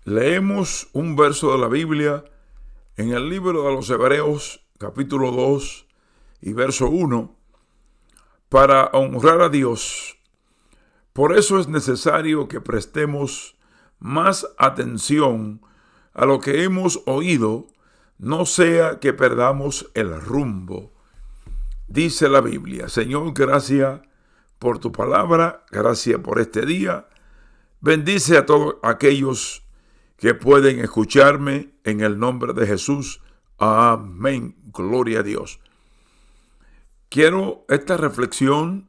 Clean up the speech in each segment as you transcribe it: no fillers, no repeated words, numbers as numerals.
Leemos un verso de la Biblia en el libro de los Hebreos, capítulo 2 y verso 1, para honrar a Dios. Por eso es necesario que prestemos más atención a lo que hemos oído, no sea que perdamos el rumbo. Dice la Biblia: Señor, gracias por tu palabra, gracias por este día. Bendice a todos aquellos que pueden escucharme en el nombre de Jesús. Amén. Gloria a Dios. Quiero esta reflexión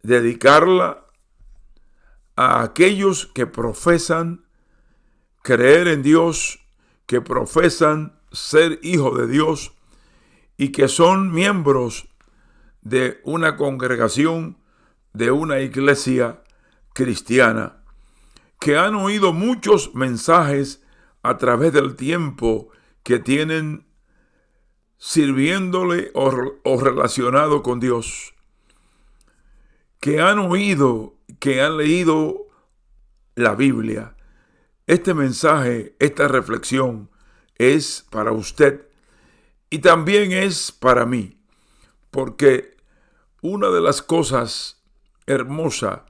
dedicarla a aquellos que profesan creer en Dios, que profesan ser hijos de Dios y que son miembros de una congregación, de una iglesia cristiana, que han oído muchos mensajes a través del tiempo que tienen sirviéndole o relacionado con Dios, que han oído, que han leído la Biblia. Este mensaje, esta reflexión es para usted y también es para mí, porque una de las cosas hermosas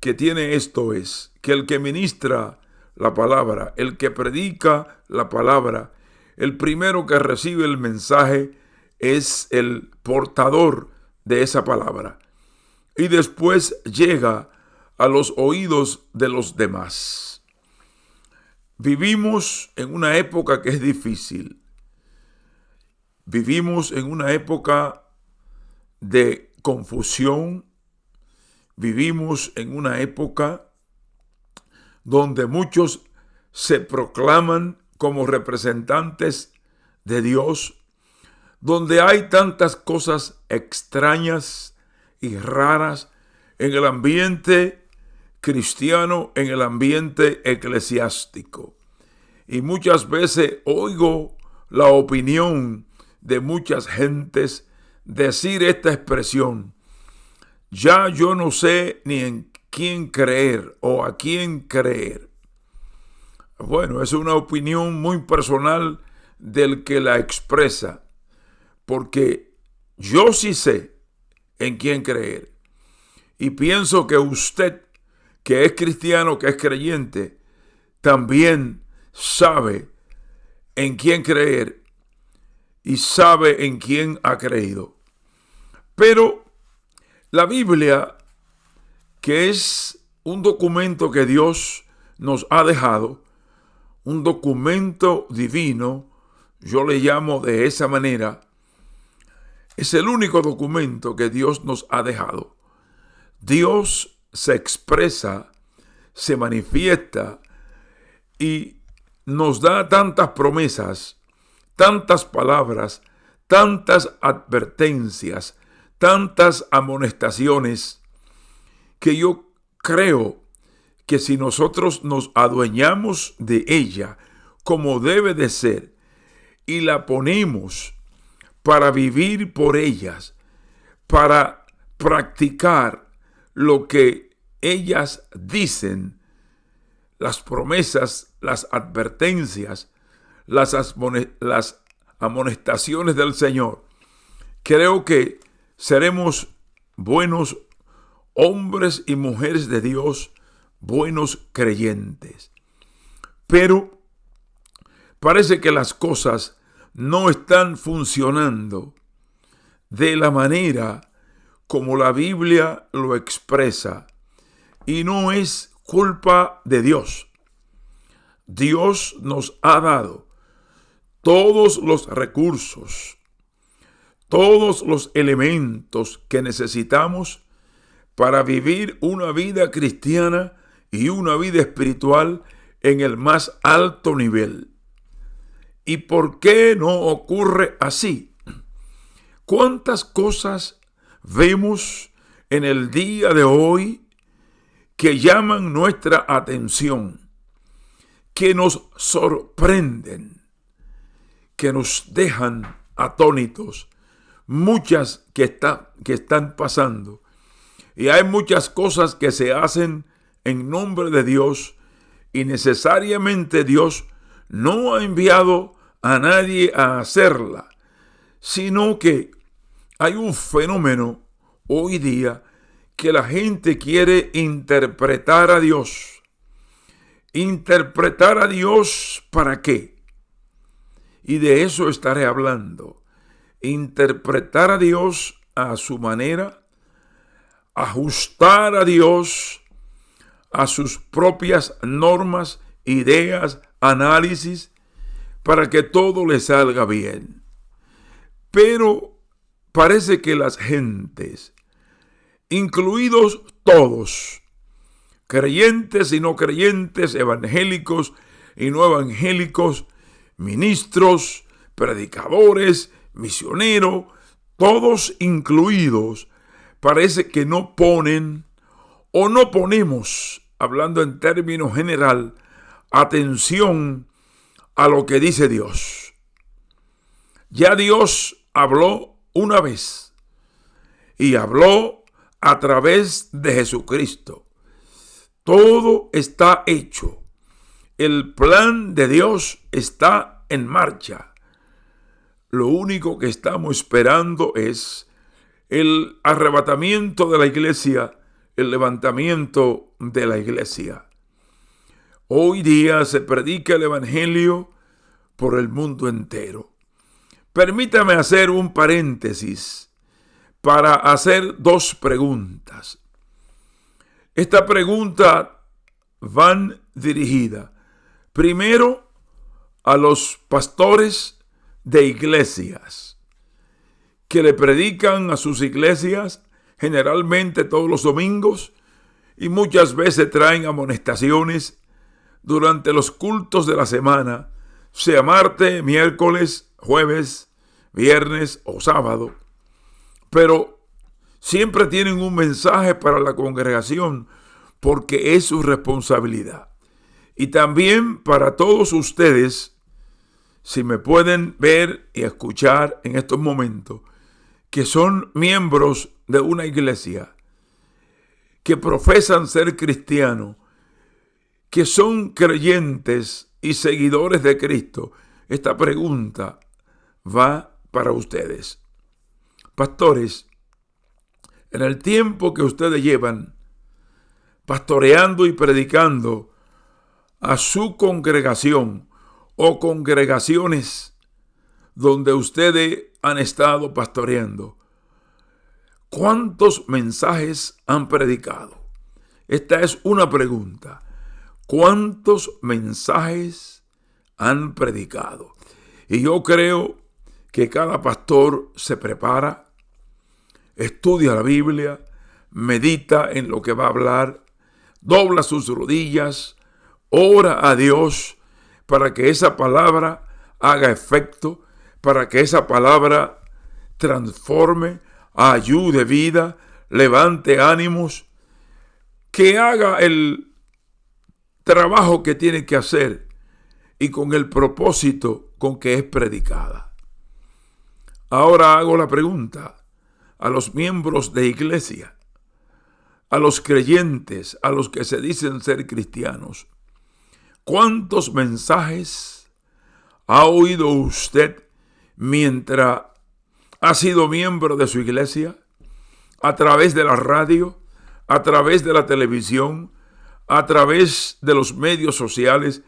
que tiene esto es que el que ministra la palabra, el que predica la palabra, el primero que recibe el mensaje es el portador de esa palabra. Y después llega a los oídos de los demás. Vivimos en una época que es difícil. Vivimos en una época de confusión. Vivimos en una época donde muchos se proclaman como representantes de Dios, donde hay tantas cosas extrañas y raras en el ambiente cristiano, en el ambiente eclesiástico. Y muchas veces oigo la opinión de muchas gentes decir esta expresión: ya yo no sé ni en quién creer o a quién creer. Bueno, es una opinión muy personal del que la expresa, porque yo sí sé en quién creer. Y pienso que usted, que es cristiano, que es creyente, también sabe en quién creer y sabe en quién ha creído. Pero la Biblia, que es un documento que Dios nos ha dejado, un documento divino, yo le llamo de esa manera, es el único documento que Dios nos ha dejado. Dios se expresa, se manifiesta y nos da tantas promesas, tantas palabras, tantas advertencias, tantas amonestaciones, que yo creo que si nosotros nos adueñamos de ella como debe de ser y la ponemos para vivir por ellas, para practicar lo que ellas dicen, las promesas, las advertencias, las amonestaciones del Señor, creo que seremos buenos hombres y mujeres de Dios, buenos creyentes. Pero parece que las cosas no están funcionando de la manera como la Biblia lo expresa. Y no es culpa de Dios. Dios nos ha dado todos los recursos, todos los elementos que necesitamos para vivir una vida cristiana y una vida espiritual en el más alto nivel. ¿Y por qué no ocurre así? ¿Cuántas cosas vemos en el día de hoy que llaman nuestra atención, que nos sorprenden, que nos dejan atónitos? Muchas que están pasando. Y hay muchas cosas que se hacen en nombre de Dios y necesariamente Dios no ha enviado a nadie a hacerla, sino que hay un fenómeno hoy día que la gente quiere interpretar a Dios. ¿Interpretar a Dios para qué? Y de eso estaré hablando. Interpretar a Dios a su manera, ajustar a Dios a sus propias normas, ideas, análisis, para que todo le salga bien. Pero parece que las gentes, incluidos todos, creyentes y no creyentes, evangélicos y no evangélicos, ministros, predicadores, misioneros, todos incluidos, parece que no ponen o no ponemos, hablando en términos general, atención a lo que dice Dios. Ya Dios habló una vez y habló a través de Jesucristo. Todo está hecho. El plan de Dios está en marcha. Lo único que estamos esperando es el arrebatamiento de la iglesia, el levantamiento de la iglesia. Hoy día se predica el evangelio por el mundo entero. Permítame hacer un paréntesis para hacer dos preguntas. Esta pregunta van dirigida primero a los pastores de iglesias que le predican a sus iglesias generalmente todos los domingos y muchas veces traen amonestaciones durante los cultos de la semana, sea martes, miércoles, jueves, viernes o sábado. Pero siempre tienen un mensaje para la congregación porque es su responsabilidad. Y también para todos ustedes, si me pueden ver y escuchar en estos momentos, que son miembros de una iglesia, que profesan ser cristianos, que son creyentes y seguidores de Cristo, esta pregunta va para ustedes. Pastores, en el tiempo que ustedes llevan pastoreando y predicando a su congregación o congregaciones donde ustedes han estado pastoreando, ¿cuántos mensajes han predicado? Esta es una pregunta. ¿Cuántos mensajes han predicado? Y yo creo que cada pastor se prepara, estudia la Biblia, medita en lo que va a hablar, dobla sus rodillas, ora a Dios para que esa palabra haga efecto, para que esa palabra transforme, ayude vida, levante ánimos, que haga el trabajo que tiene que hacer y con el propósito con que es predicada. Ahora hago la pregunta a los miembros de iglesia, a los creyentes, a los que se dicen ser cristianos. ¿Cuántos mensajes ha oído usted mientras ha sido miembro de su iglesia? A través de la radio, a través de la televisión, a través de los medios sociales.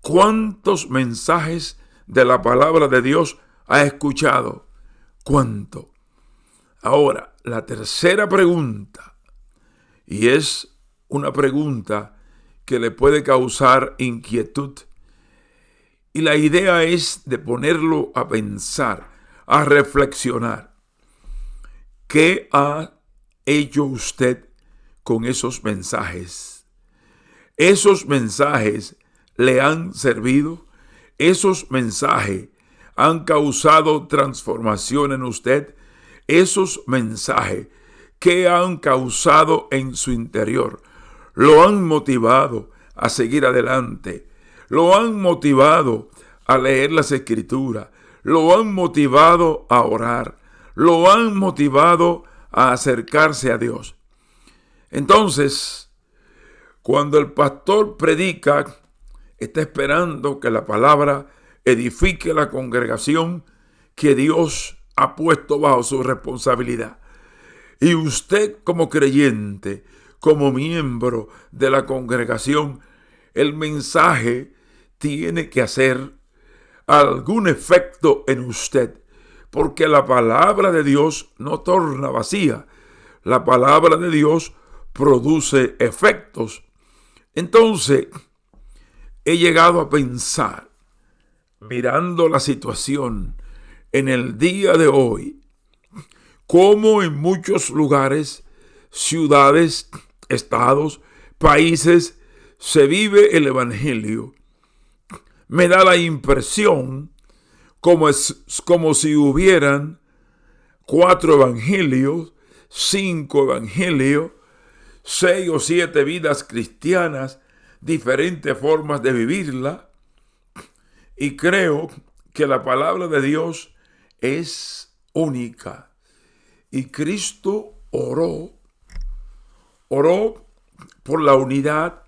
¿Cuántos mensajes de la palabra de Dios ha escuchado? ¿Cuánto? Ahora, la tercera pregunta, y es una pregunta que le puede causar inquietud, y la idea es de ponerlo a pensar, a reflexionar. ¿Qué ha hecho usted con esos mensajes? ¿Esos mensajes le han servido? ¿Esos mensajes han causado transformación en usted? ¿Esos mensajes que han causado en su interior lo han motivado a seguir adelante? ¿Lo han motivado a leer las Escrituras? ¿Lo han motivado a orar? ¿Lo han motivado a acercarse a Dios? Entonces, Cuando el pastor predica, está esperando que la palabra edifique la congregación que Dios ha puesto bajo su responsabilidad. Y usted, como creyente, como miembro de la congregación, el mensaje tiene que hacer algún efecto en usted, porque la palabra de Dios no torna vacía. La palabra de Dios produce efectos. Entonces, he llegado a pensar, mirando la situación en el día de hoy, cómo en muchos lugares, ciudades, estados, países, se vive el evangelio. Me da la impresión como si hubieran 4 evangelios, 5 evangelios, 6 o 7 vidas cristianas, diferentes formas de vivirla. Y creo que la palabra de Dios es única. Y Cristo oró por la unidad,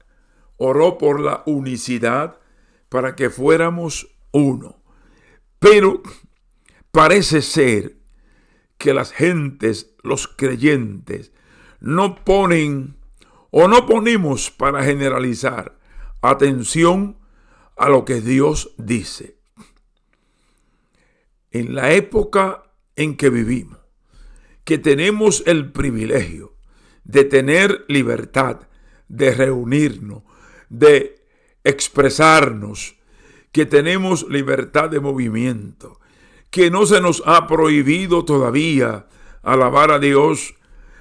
oró por la unicidad para que fuéramos uno. Pero parece ser que las gentes, los creyentes, no ponen o no ponemos, para generalizar, atención a lo que Dios dice. En la época en que vivimos, que tenemos el privilegio de tener libertad, de reunirnos, de expresarnos, que tenemos libertad de movimiento, que no se nos ha prohibido todavía alabar a Dios,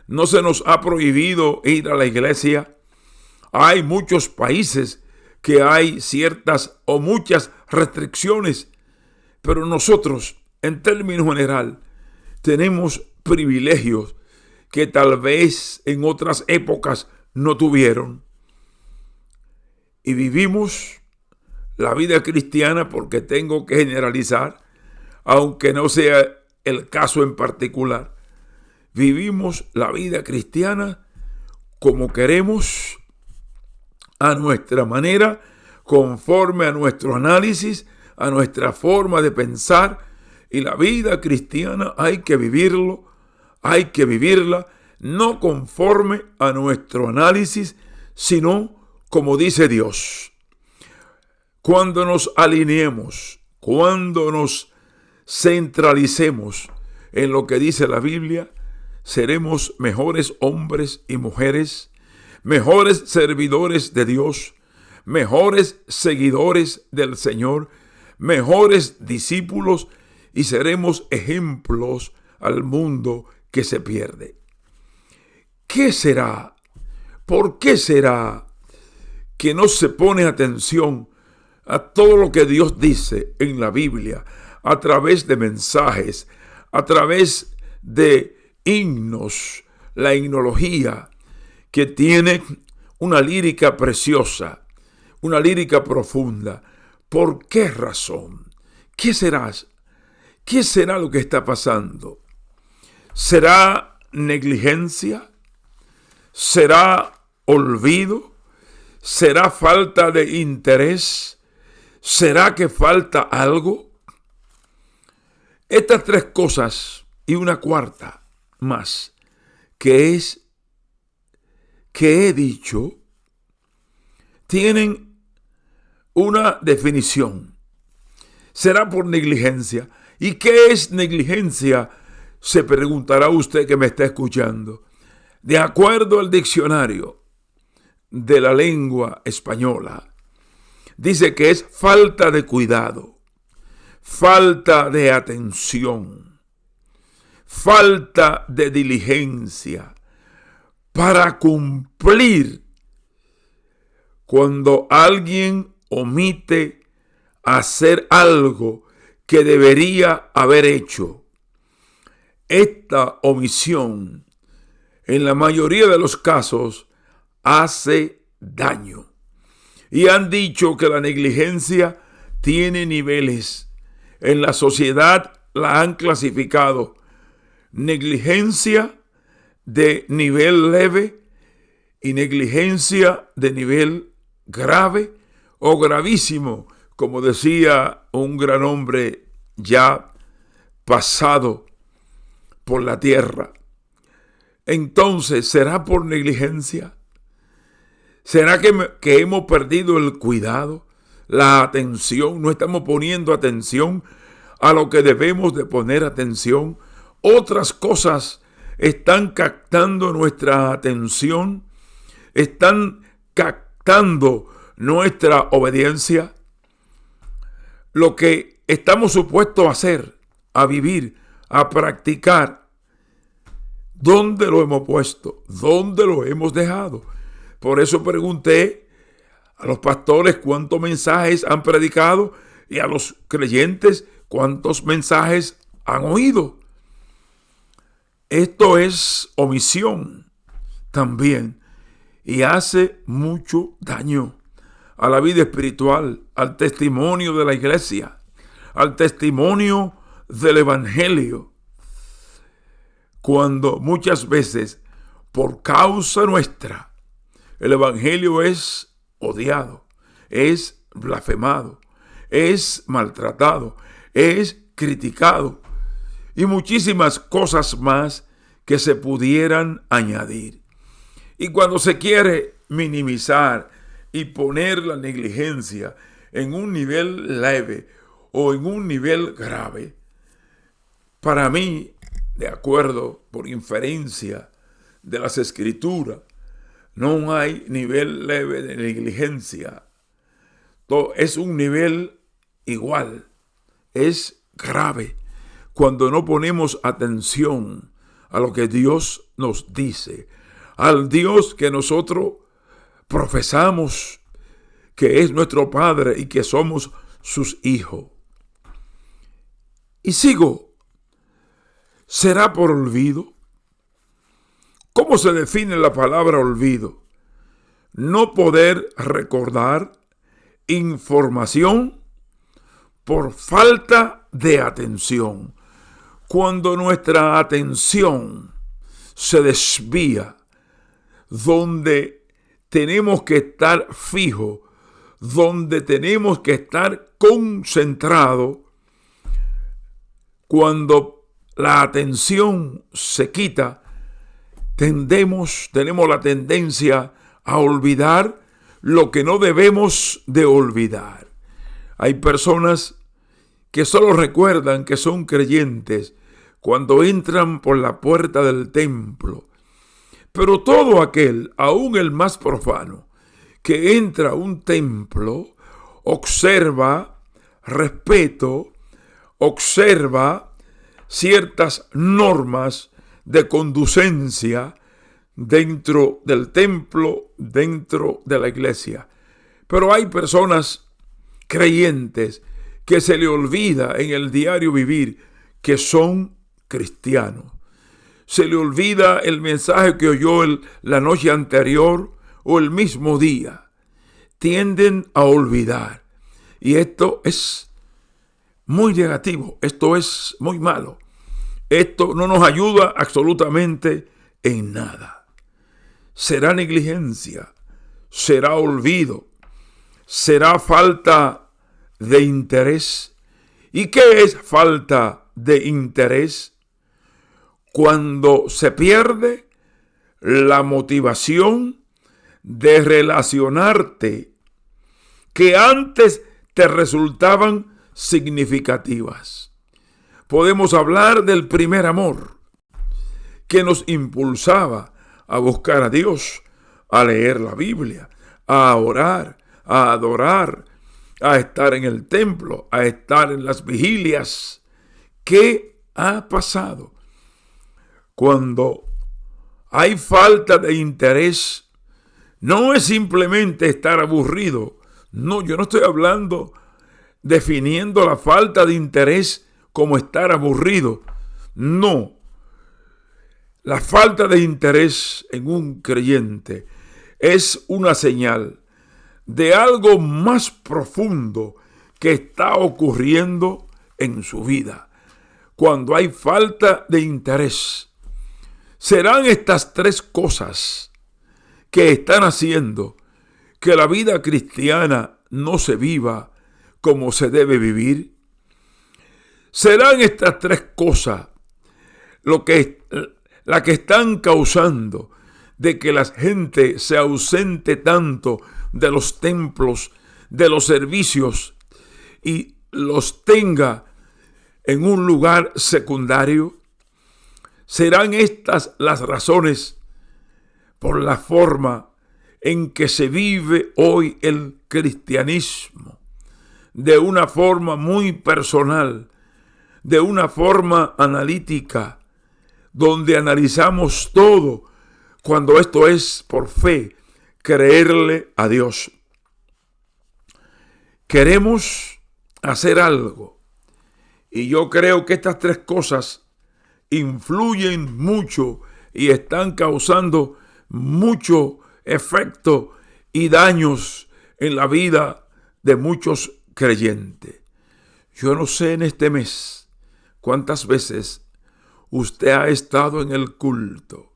no se nos ha prohibido ir a la iglesia. Hay muchos países que hay ciertas o muchas restricciones, pero nosotros, en términos general, tenemos privilegios que tal vez en otras épocas no tuvieron. Y vivimos la vida cristiana, porque tengo que generalizar, aunque no sea el caso en particular. Vivimos la vida cristiana como queremos, a nuestra manera, conforme a nuestro análisis, a nuestra forma de pensar. Y la vida cristiana hay que vivirla, no conforme a nuestro análisis, sino como dice Dios. Cuando nos alineemos, cuando nos centralicemos en lo que dice la Biblia, seremos mejores hombres y mujeres, mejores servidores de Dios, mejores seguidores del Señor, mejores discípulos, y seremos ejemplos al mundo que se pierde. ¿Qué será? ¿Por qué será que no se pone atención a todo lo que Dios dice en la Biblia, a través de mensajes, a través de himnos, la himnología, que tiene una lírica preciosa, una lírica profunda? ¿Por qué razón? ¿Qué será? ¿Qué será lo que está pasando? ¿Será negligencia? ¿Será olvido? ¿Será falta de interés? ¿Será que falta algo? Estas 3 cosas y una cuarta más, que he dicho, tienen una definición. Será por negligencia. ¿Y qué es negligencia? Se preguntará usted que me está escuchando. De acuerdo al diccionario de la lengua española, dice que es falta de cuidado, falta de atención, falta de diligencia para cumplir. Cuando alguien omite hacer algo que debería haber hecho, esta omisión, en la mayoría de los casos, hace daño. Y han dicho que la negligencia tiene niveles. En la sociedad la han clasificado: negligencia de nivel leve y negligencia de nivel grave o gravísimo, como decía un gran hombre ya pasado por la tierra. Entonces, ¿será por negligencia? ¿Será que hemos perdido el cuidado, la atención? ¿No estamos poniendo atención a lo que debemos de poner atención? Otras cosas están captando nuestra atención, están captando nuestra obediencia. Lo que estamos supuestos a hacer, a vivir, a practicar, ¿dónde lo hemos puesto? ¿Dónde lo hemos dejado? Por eso pregunté a los pastores cuántos mensajes han predicado y a los creyentes cuántos mensajes han oído. Esto es omisión también y hace mucho daño a la vida espiritual, al testimonio de la iglesia, al testimonio del evangelio. Cuando muchas veces, por causa nuestra, el evangelio es odiado, es blasfemado, es maltratado, es criticado y muchísimas cosas más que se pudieran añadir. Y cuando se quiere minimizar y poner la negligencia en un nivel leve o en un nivel grave, para mí, de acuerdo, por inferencia de las Escrituras, no hay nivel leve de negligencia. Todo es un nivel igual. Es grave cuando no ponemos atención a lo que Dios nos dice, al Dios que nosotros profesamos que es nuestro Padre y que somos sus hijos. Y sigo. ¿Será por olvido? ¿Cómo se define la palabra olvido? No poder recordar información por falta de atención. Cuando nuestra atención se desvía, donde tenemos que estar fijo, donde tenemos que estar concentrado, cuando la atención se quita, tenemos la tendencia a olvidar lo que no debemos de olvidar. Hay personas que solo recuerdan que son creyentes cuando entran por la puerta del templo. Pero todo aquel, aún el más profano, que entra a un templo, observa respeto, observa ciertas normas de conducencia dentro del templo, dentro de la iglesia. Pero hay personas creyentes que se le olvida en el diario vivir que son cristianos. Se le olvida el mensaje que oyó la noche anterior o el mismo día. Tienden a olvidar. Y esto es muy negativo. Esto es muy malo. Esto no nos ayuda absolutamente en nada. Será negligencia, será olvido, será falta de interés. ¿Y qué es falta de interés? Cuando se pierde la motivación de relacionarte que antes te resultaban significativas. Podemos hablar del primer amor que nos impulsaba a buscar a Dios, a leer la Biblia, a orar, a adorar, a estar en el templo, a estar en las vigilias. ¿Qué ha pasado? Cuando hay falta de interés, no es simplemente estar aburrido. No, yo no estoy hablando, definiendo la falta de interés como estar aburrido. No. La falta de interés en un creyente es una señal de algo más profundo que está ocurriendo en su vida. Cuando hay falta de interés, serán estas tres cosas que están haciendo que la vida cristiana no se viva como se debe vivir? ¿Serán estas tres cosas las que están causando de que la gente se ausente tanto de los templos, de los servicios, y los tenga en un lugar secundario? ¿Serán estas las razones por la forma en que se vive hoy el cristianismo? De una forma muy personal, de una forma analítica, donde analizamos todo, cuando esto es por fe, creerle a Dios. Queremos hacer algo, y yo creo que estas tres cosas influyen mucho y están causando mucho efecto y daños en la vida de muchos creyentes. Yo no sé en este mes cuántas veces usted ha estado en el culto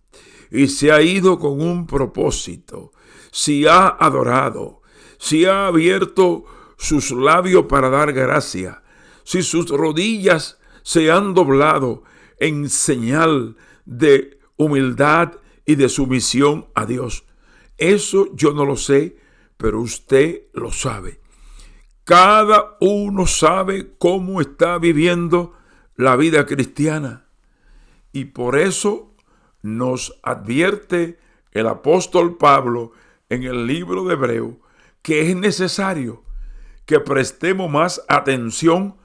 y se ha ido con un propósito, si ha adorado, si ha abierto sus labios para dar gracia, si sus rodillas se han doblado en señal de humildad y de sumisión a Dios. Eso yo no lo sé, pero usted lo sabe. Cada uno sabe cómo está viviendo la vida cristiana. Y por eso nos advierte el apóstol Pablo en el libro de Hebreos que es necesario que prestemos más atención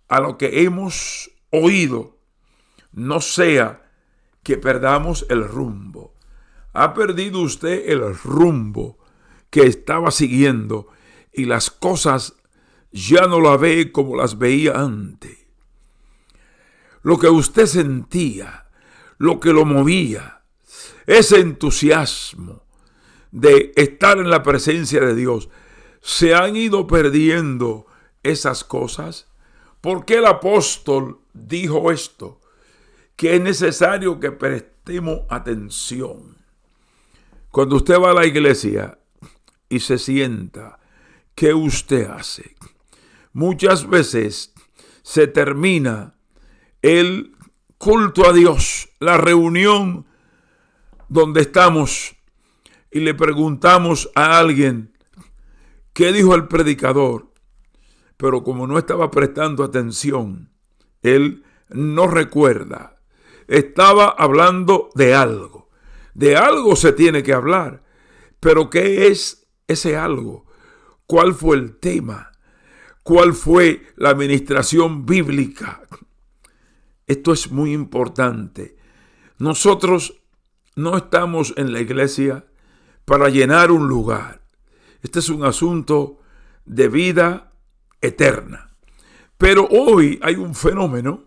a lo que hemos oído, no sea que perdamos el rumbo. ¿Ha perdido usted el rumbo que estaba siguiendo y las cosas ya no las ve como las veía antes? Lo que usted sentía, lo que lo movía, ese entusiasmo de estar en la presencia de Dios, ¿se han ido perdiendo esas cosas? ¿Por qué el apóstol dijo esto? Que es necesario que prestemos atención. Cuando usted va a la iglesia y se sienta, ¿qué usted hace? Muchas veces se termina el culto a Dios, la reunión donde estamos, y le preguntamos a alguien, ¿qué dijo el predicador? Pero como no estaba prestando atención, él no recuerda. Estaba hablando de algo. De algo se tiene que hablar. Pero ¿qué es ese algo? ¿Cuál fue el tema? ¿Cuál fue la administración bíblica? Esto es muy importante. Nosotros no estamos en la iglesia para llenar un lugar. Este es un asunto de vida eterna. Pero hoy hay un fenómeno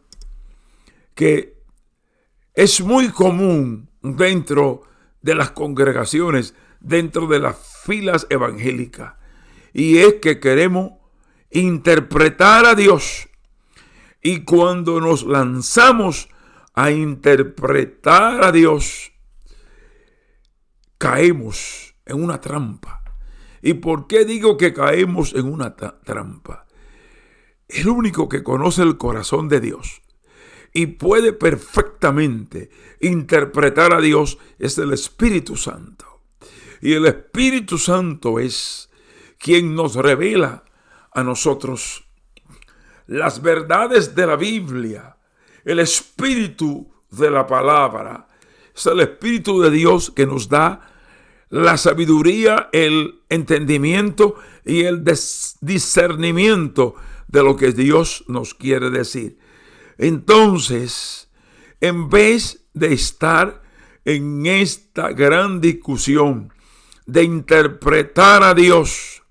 que es muy común dentro de las congregaciones, dentro de las filas evangélicas, y es que queremos interpretar a Dios. Y cuando nos lanzamos a interpretar a Dios, caemos en una trampa. ¿Y por qué digo que caemos en una trampa? El único que conoce el corazón de Dios y puede perfectamente interpretar a Dios es el Espíritu Santo. Y el Espíritu Santo es quien nos revela a nosotros las verdades de la Biblia. El Espíritu de la palabra es el Espíritu de Dios que nos da la sabiduría, el entendimiento y el discernimiento de lo que Dios nos quiere decir. Entonces, en vez de estar en esta gran discusión de interpretar a Dios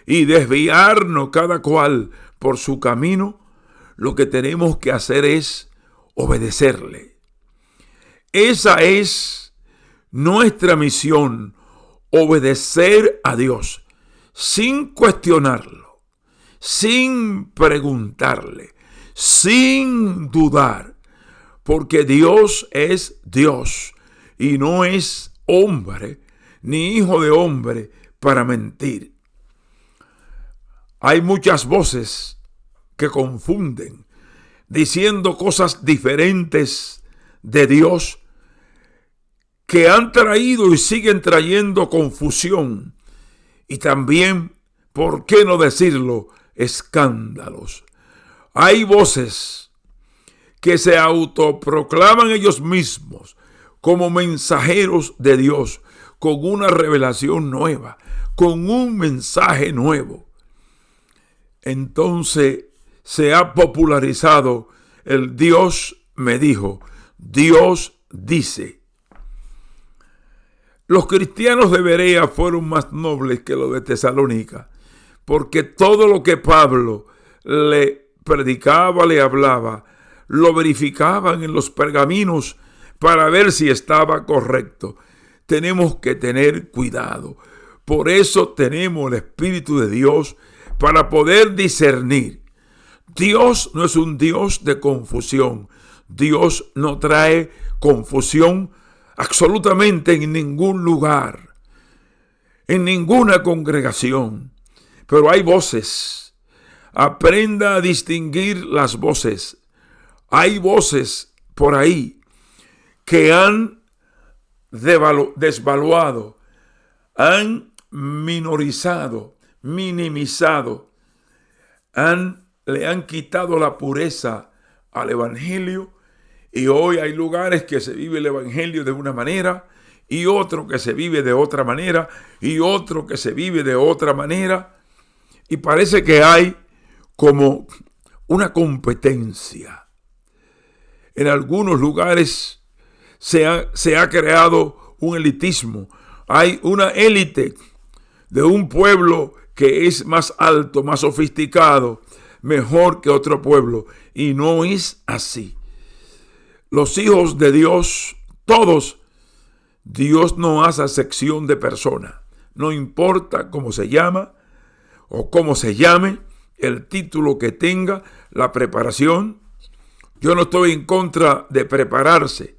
y desviarnos cada cual por su camino, lo que tenemos que hacer es obedecerle. Esa es nuestra misión, obedecer a Dios sin cuestionarlo, sin preguntarle, sin dudar, porque Dios es Dios y no es hombre ni hijo de hombre para mentir. Hay muchas voces que confunden, diciendo cosas diferentes de Dios, que han traído y siguen trayendo confusión y también, ¿por qué no decirlo?, escándalos. Hay voces que se autoproclaman ellos mismos como mensajeros de Dios, con una revelación nueva, con un mensaje nuevo. Entonces se ha popularizado el Dios me dijo, Dios dice. Los cristianos de Berea fueron más nobles que los de Tesalónica, porque todo lo que Pablo le predicaba, le hablaba, lo verificaban en los pergaminos para ver si estaba correcto. Tenemos que tener cuidado. Por eso tenemos el Espíritu de Dios para poder discernir. Dios no es un Dios de confusión. Dios no trae confusión absolutamente en ningún lugar, en ninguna congregación. Pero hay voces. Aprenda a distinguir las voces. Hay voces por ahí que han desvaluado, han minorizado, minimizado, le han quitado la pureza al evangelio. Y hoy hay lugares que se vive el evangelio de una manera, y otro que se vive de otra manera, y otro que se vive de otra manera. Y parece que hay como una competencia. En algunos lugares se ha creado un elitismo. Hay una élite de un pueblo que es más alto, más sofisticado, mejor que otro pueblo. Y no es así. Los hijos de Dios, todos, Dios no hace acepción de persona. No importa cómo se llama o cómo se llame, el título que tenga, la preparación. Yo no estoy en contra de prepararse,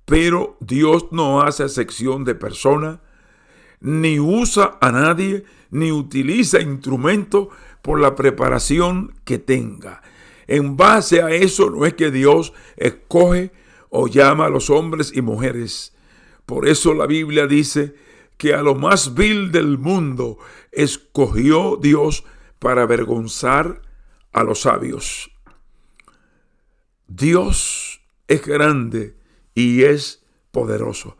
pero Dios no hace acepción de persona, ni usa a nadie, ni utiliza instrumentos por la preparación que tenga. En base a eso no es que Dios escoge o llama a los hombres y mujeres. Por eso la Biblia dice que a lo más vil del mundo escogió Dios para avergonzar a los sabios. Dios es grande y es poderoso.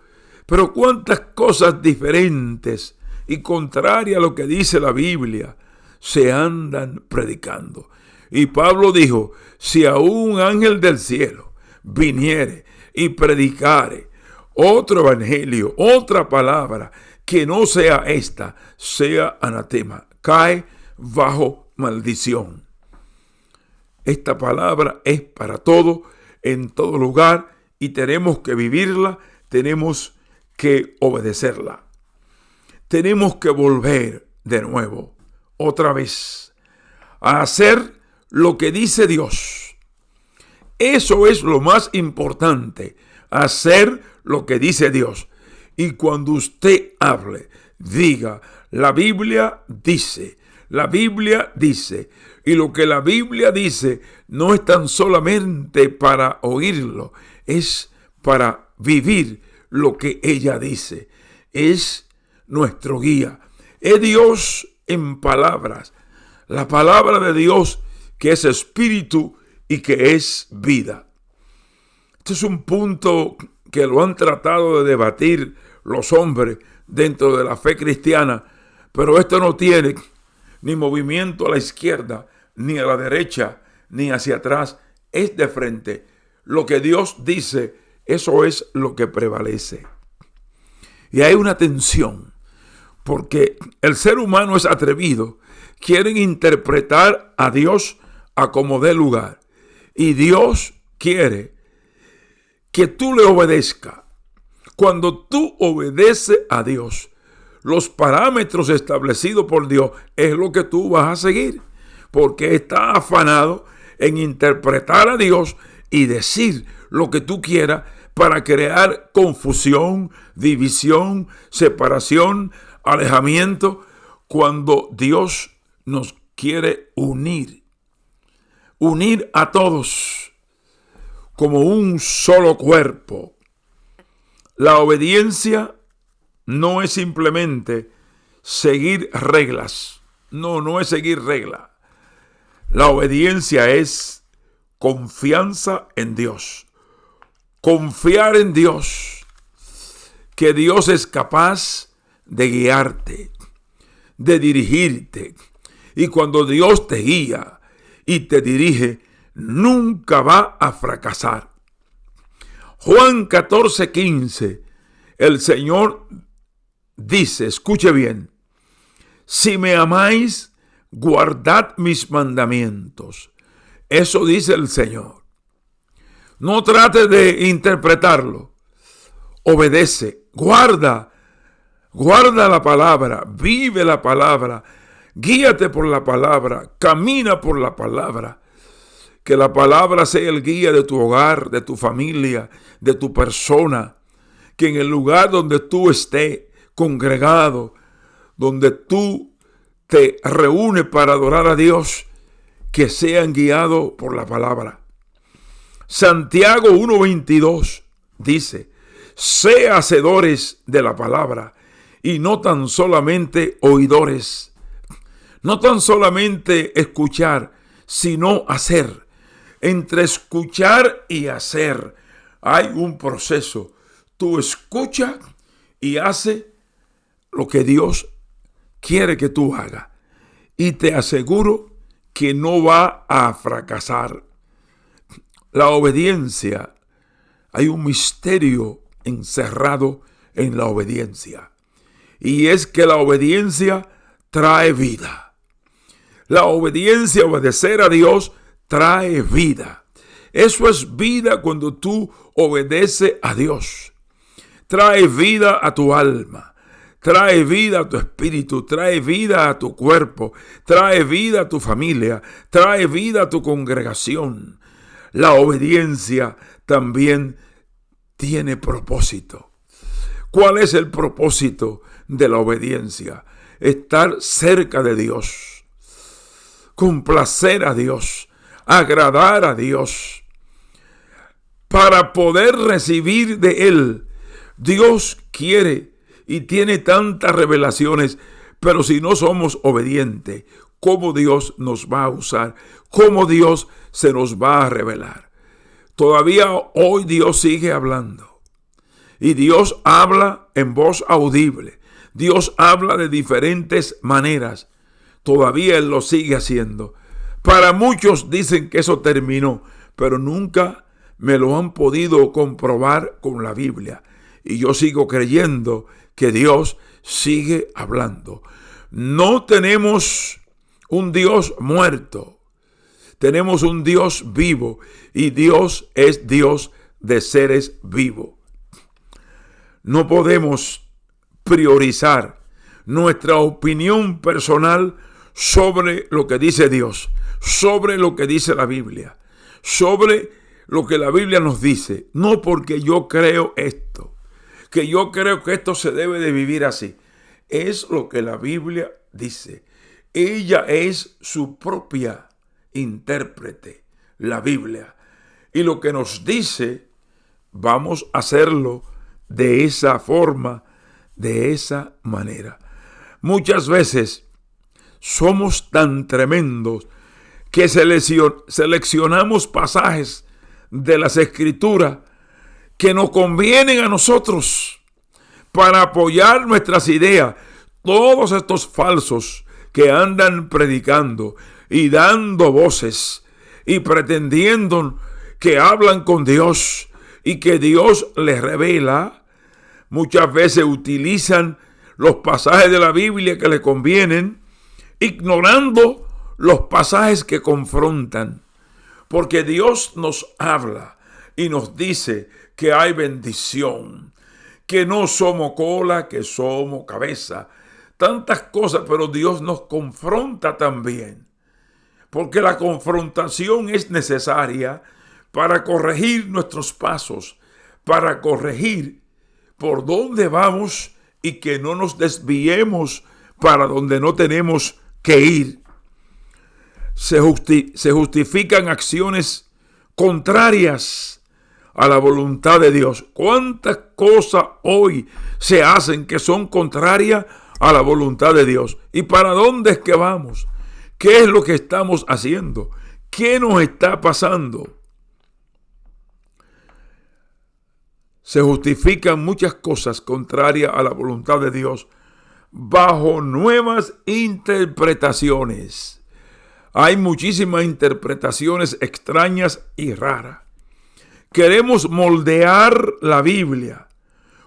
Pero cuántas cosas diferentes y contrarias a lo que dice la Biblia se andan predicando. Y Pablo dijo, si a un ángel del cielo viniere y predicare otro evangelio, otra palabra que no sea esta, sea anatema, cae bajo maldición. Esta palabra es para todo, en todo lugar, y tenemos que vivirla, tenemos que obedecerla. Tenemos que volver de nuevo, otra vez, a hacer lo que dice Dios. Eso es lo más importante, hacer lo que dice Dios. Y cuando usted hable, diga, la Biblia dice, la Biblia dice. Y lo que la Biblia dice no es tan solamente para oírlo, es para vivir lo que ella dice. Es nuestro guía. Es Dios en palabras. La palabra de Dios que es espíritu y que es vida. Este es un punto que lo han tratado de debatir los hombres dentro de la fe cristiana, pero esto no tiene ni movimiento a la izquierda, ni a la derecha, ni hacia atrás. Es de frente. Lo que Dios dice, eso es lo que prevalece. Y hay una tensión, porque el ser humano es atrevido. Quieren interpretar a Dios a como dé lugar. Y Dios quiere que tú le obedezcas. Cuando tú obedeces a Dios, los parámetros establecidos por Dios es lo que tú vas a seguir. Porque está afanado en interpretar a Dios y decir lo que tú quieras para crear confusión, división, separación, alejamiento, cuando Dios nos quiere unir a todos como un solo cuerpo. La obediencia no es simplemente seguir reglas. No es seguir reglas. La obediencia es confianza en Dios. Confiar en Dios, que Dios es capaz de guiarte, de dirigirte. Y cuando Dios te guía y te dirige, nunca va a fracasar. Juan 14:15, el Señor dice, escuche bien, si me amáis, guardad mis mandamientos. Eso dice el Señor. No trate de interpretarlo. Obedece, guarda la palabra, vive la palabra, guíate por la palabra, camina por la palabra. Que la palabra sea el guía de tu hogar, de tu familia, de tu persona. Que en el lugar donde tú estés congregado, donde tú te reúnes para adorar a Dios, que sean guiados por la palabra. Santiago 1:22 dice, sé hacedores de la palabra y no tan solamente oidores. No tan solamente escuchar, sino hacer. Entre escuchar y hacer hay un proceso. Tú escuchas y haces lo que Dios quiere que tú hagas. Y te aseguro que no va a fracasar. La obediencia, hay un misterio encerrado en la obediencia. Y es que la obediencia trae vida. La obediencia, obedecer a Dios, trae vida. Eso es vida cuando tú obedeces a Dios. Trae vida a tu alma. Trae vida a tu espíritu, trae vida a tu cuerpo, trae vida a tu familia, trae vida a tu congregación. La obediencia también tiene propósito. ¿Cuál es el propósito de la obediencia? Estar cerca de Dios, complacer a Dios, agradar a Dios, para poder recibir de Él. Dios quiere y tiene tantas revelaciones, pero si no somos obedientes, ¿cómo Dios nos va a usar? ¿Cómo Dios se nos va a revelar? Todavía hoy Dios sigue hablando. Y Dios habla en voz audible. Dios habla de diferentes maneras. Todavía Él lo sigue haciendo. Para muchos dicen que eso terminó, pero nunca me lo han podido comprobar con la Biblia. Y yo sigo creyendo que Dios sigue hablando. No tenemos un Dios muerto. Tenemos un Dios vivo. Y Dios es Dios de seres vivos. No podemos priorizar nuestra opinión personal sobre lo que dice Dios, sobre lo que dice la Biblia, sobre lo que la Biblia nos dice. No porque yo creo esto, que yo creo que esto se debe de vivir así. Es lo que la Biblia dice. Ella es su propia intérprete, la Biblia. Y lo que nos dice, vamos a hacerlo de esa forma, de esa manera. Muchas veces somos tan tremendos que seleccionamos pasajes de las Escrituras que nos convienen a nosotros para apoyar nuestras ideas. Todos estos falsos que andan predicando y dando voces y pretendiendo que hablan con Dios y que Dios les revela, muchas veces utilizan los pasajes de la Biblia que les convienen, ignorando los pasajes que confrontan. Porque Dios nos habla y nos dice que hay bendición, que no somos cola, que somos cabeza. Tantas cosas, pero Dios nos confronta también. Porque la confrontación es necesaria para corregir nuestros pasos, para corregir por dónde vamos y que no nos desviemos para donde no tenemos que ir. Se justifican acciones contrarias a la voluntad de Dios. ¿Cuántas cosas hoy se hacen que son contrarias a la voluntad de Dios? ¿Y para dónde es que vamos? ¿Qué es lo que estamos haciendo? ¿Qué nos está pasando? Se justifican muchas cosas contrarias a la voluntad de Dios bajo nuevas interpretaciones. Hay muchísimas interpretaciones extrañas y raras. Queremos moldear la Biblia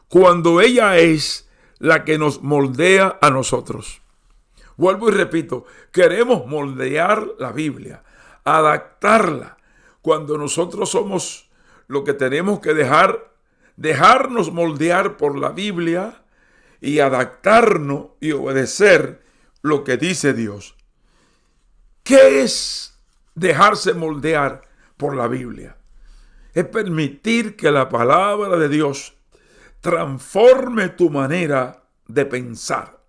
cuando ella es la que nos moldea a nosotros. Vuelvo y repito, queremos moldear la Biblia, adaptarla, cuando nosotros somos lo que tenemos que dejarnos moldear por la Biblia y adaptarnos y obedecer lo que dice Dios. ¿Qué es dejarse moldear por la Biblia? Es permitir que la palabra de Dios transforme tu manera de pensar,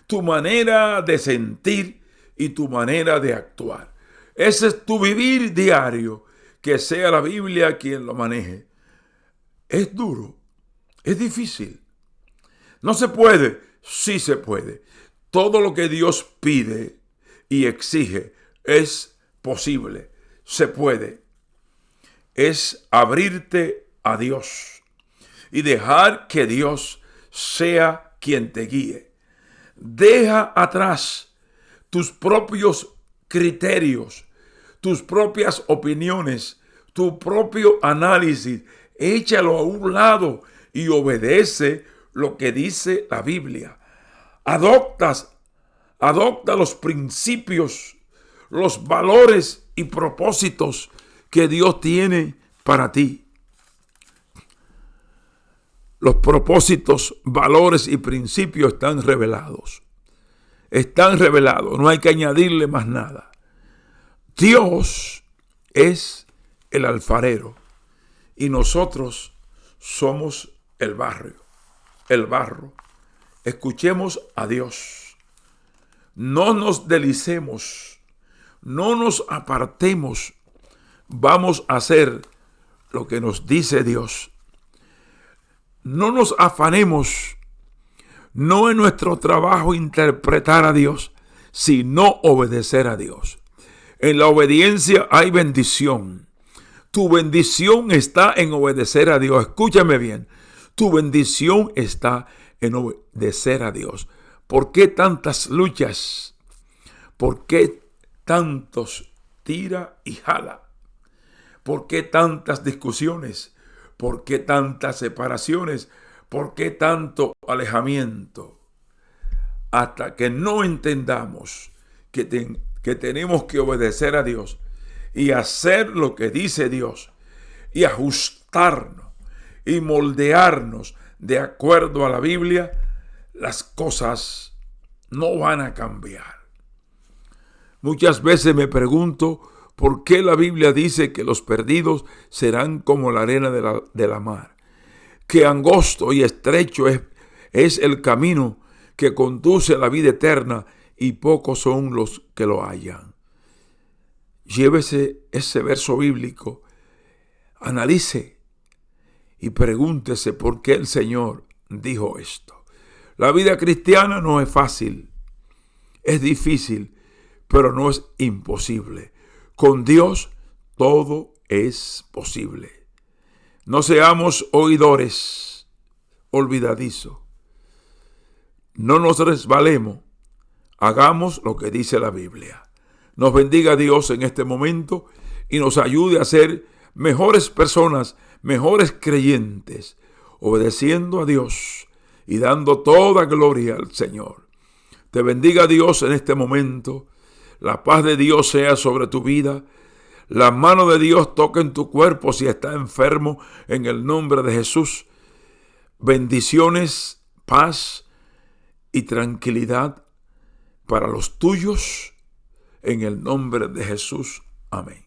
tu manera de sentir y tu manera de actuar. Ese es tu vivir diario, que sea la Biblia quien lo maneje. Es duro, es difícil. ¿No se puede? Sí se puede. Todo lo que Dios pide y exige es posible, se puede. Es abrirte a Dios y dejar que Dios sea quien te guíe. Deja atrás tus propios criterios, tus propias opiniones, tu propio análisis. Échalo a un lado y obedece lo que dice la Biblia. Adopta los principios, los valores y propósitos que Dios tiene para ti. Los propósitos, valores y principios están revelados. Están revelados, no hay que añadirle más nada. Dios es el alfarero y nosotros somos el barro. Escuchemos a Dios. No nos deslicemos, no nos apartemos. Vamos a hacer lo que nos dice Dios. No nos afanemos. No es nuestro trabajo interpretar a Dios, sino obedecer a Dios. En la obediencia hay bendición. Tu bendición está en obedecer a Dios. Escúchame bien. Tu bendición está en obedecer a Dios. ¿Por qué tantas luchas? ¿Por qué tantos tira y jala? ¿Por qué tantas discusiones? ¿Por qué tantas separaciones? ¿Por qué tanto alejamiento? Hasta que no entendamos que tenemos que obedecer a Dios y hacer lo que dice Dios y ajustarnos y moldearnos de acuerdo a la Biblia, las cosas no van a cambiar. Muchas veces me pregunto por qué la Biblia dice que los perdidos serán como la arena de la mar, que angosto y estrecho es el camino que conduce a la vida eterna y pocos son los que lo hallan. Llévese ese verso bíblico, analice y pregúntese por qué el Señor dijo esto. La vida cristiana no es fácil, es difícil, pero no es imposible. Con Dios todo es posible. No seamos oidores olvidadizos. No nos resbalemos. Hagamos lo que dice la Biblia. Nos bendiga Dios en este momento y nos ayude a ser mejores personas, mejores creyentes, obedeciendo a Dios y dando toda gloria al Señor. Te bendiga Dios en este momento. La paz de Dios sea sobre tu vida. La mano de Dios toque en tu cuerpo si estás enfermo, en el nombre de Jesús. Bendiciones, paz y tranquilidad para los tuyos, en el nombre de Jesús. Amén.